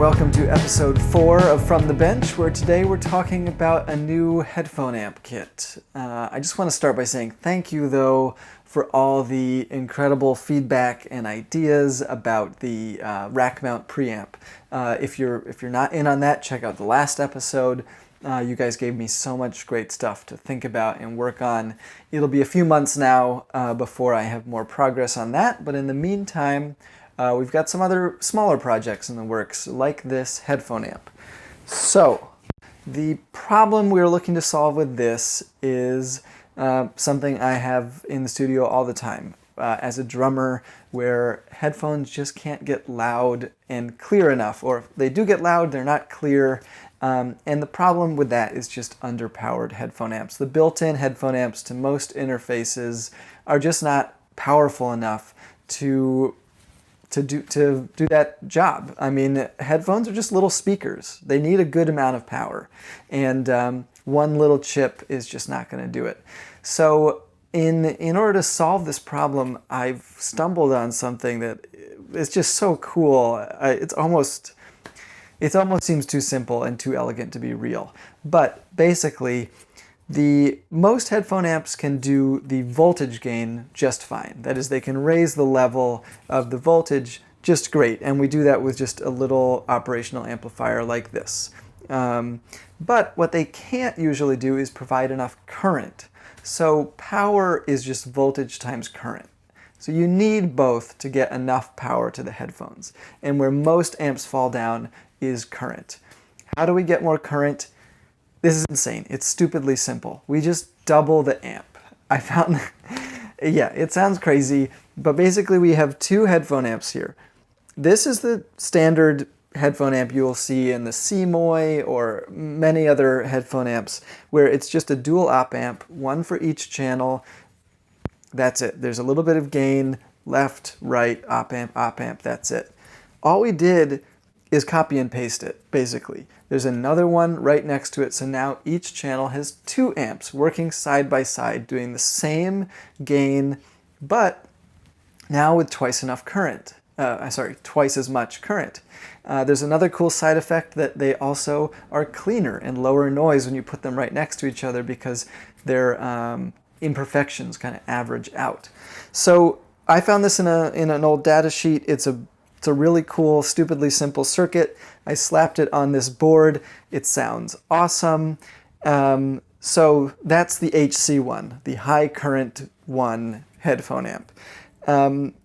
welcome to episode 4 of From the Bench, where today we're talking about a new headphone amp kit. I just want to start by saying thank you, though, for all the incredible feedback and ideas about the rack mount preamp. If you're not in on that, check out the last episode. You guys gave me so much great stuff to think about and work on. It'll be a few months now before I have more progress on that, but in the meantime, we've got some other smaller projects in the works, like this headphone amp. So, the problem we're looking to solve with this is something I have in the studio all the time as a drummer, where headphones just can't get loud and clear enough, or if they do get loud, they're not clear. And the problem with that is just underpowered headphone amps. The built-in headphone amps to most interfaces are just not powerful enough to do that job. I mean, headphones are just little speakers. They need a good amount of power, and one little chip is just not going to do it. So in order to solve this problem, I've stumbled on something that is just so cool. It almost seems too simple and too elegant to be real. But basically, most headphone amps can do the voltage gain just fine. That is, they can raise the level of the voltage just great, and we do that with just a little operational amplifier like this. But what they can't usually do is provide enough current. So power is just voltage times current. So you need both to get enough power to the headphones. And where most amps fall down is current. How do we get more current? This is insane. It's stupidly simple. We just double the amp. I found, yeah, it sounds crazy, but basically we have two headphone amps here. This is the standard headphone amp you will see in the CMOI or many other headphone amps, where it's just a dual op amp, one for each channel. That's it. There's a little bit of gain, left, right, op amp, that's it. All we did is copy and paste it, basically. There's another one right next to it, so now each channel has two amps working side by side, doing the same gain, but now with twice enough current. Twice as much current. There's another cool side effect that they also are cleaner and lower noise when you put them right next to each other, because their imperfections kind of average out. So I found this in an old data sheet. It's a really cool, stupidly simple circuit. I slapped it on this board. It sounds awesome. So that's the HC1, the high current one headphone amp.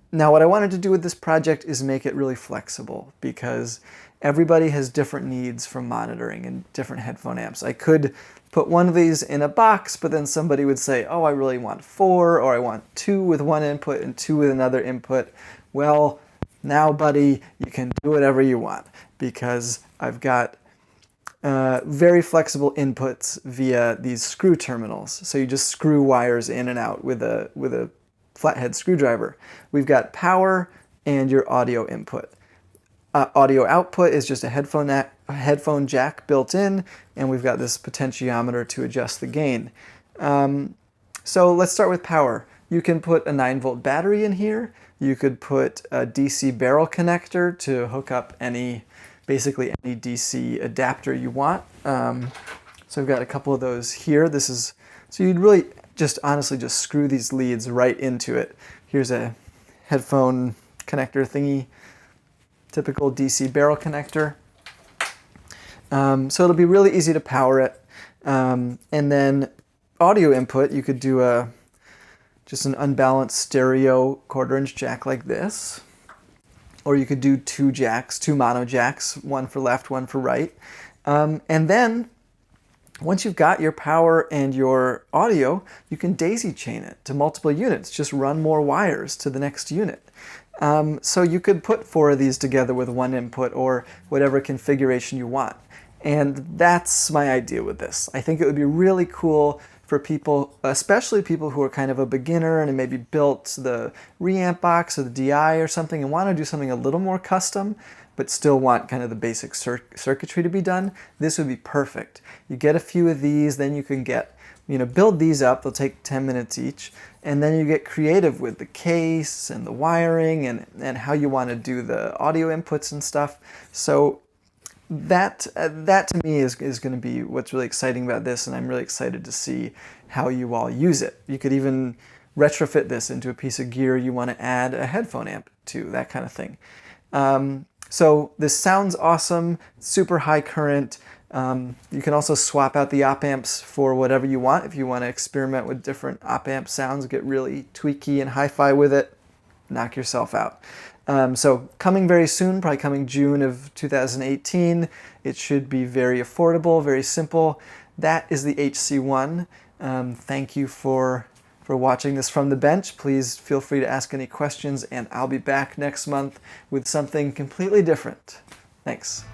Now what I wanted to do with this project is make it really flexible, because everybody has different needs for monitoring and different headphone amps. I could put one of these in a box, but then somebody would say, oh, I really want 4, or I want 2 with one input and 2 with another input. Well, now, buddy, you can do whatever you want, because I've got very flexible inputs via these screw terminals. So you just screw wires in and out with a flathead screwdriver. We've got power and your audio input. Audio output is just a headphone jack built in, and we've got this potentiometer to adjust the gain. So let's start with power. You can put a 9-volt battery in here. You could put a DC barrel connector to hook up basically any DC adapter you want. So I've got a couple of those here. So you'd really honestly just screw these leads right into it. Here's a headphone connector thingy, typical DC barrel connector. So it'll be really easy to power it. And then audio input, you could do just an unbalanced stereo 1/4-inch jack like this. Or you could do two mono jacks, one for left, one for right. And then once you've got your power and your audio, you can daisy chain it to multiple units. Just run more wires to the next unit. So you could put 4 of these together with one input, or whatever configuration you want. And that's my idea with this. I think it would be really cool for people, especially people who are kind of a beginner and maybe built the reamp box or the DI or something and want to do something a little more custom, but still want kind of the basic circuitry to be done. This would be perfect. You get a few of these, then you can build these up. They'll take 10 minutes each, and then you get creative with the case and the wiring and how you want to do the audio inputs and stuff. So that to me is going to be what's really exciting about this, and I'm really excited to see how you all use it. You could even retrofit this into a piece of gear you want to add a headphone amp to, that kind of thing. So this sounds awesome, super high current. You can also swap out the op amps for whatever you want. If you want to experiment with different op amp sounds, get really tweaky and hi-fi with it, knock yourself out. So coming very soon, probably coming June of 2018. It should be very affordable, very simple. That is the HC1. Thank you for watching this from the bench. Please feel free to ask any questions, and I'll be back next month with something completely different. Thanks.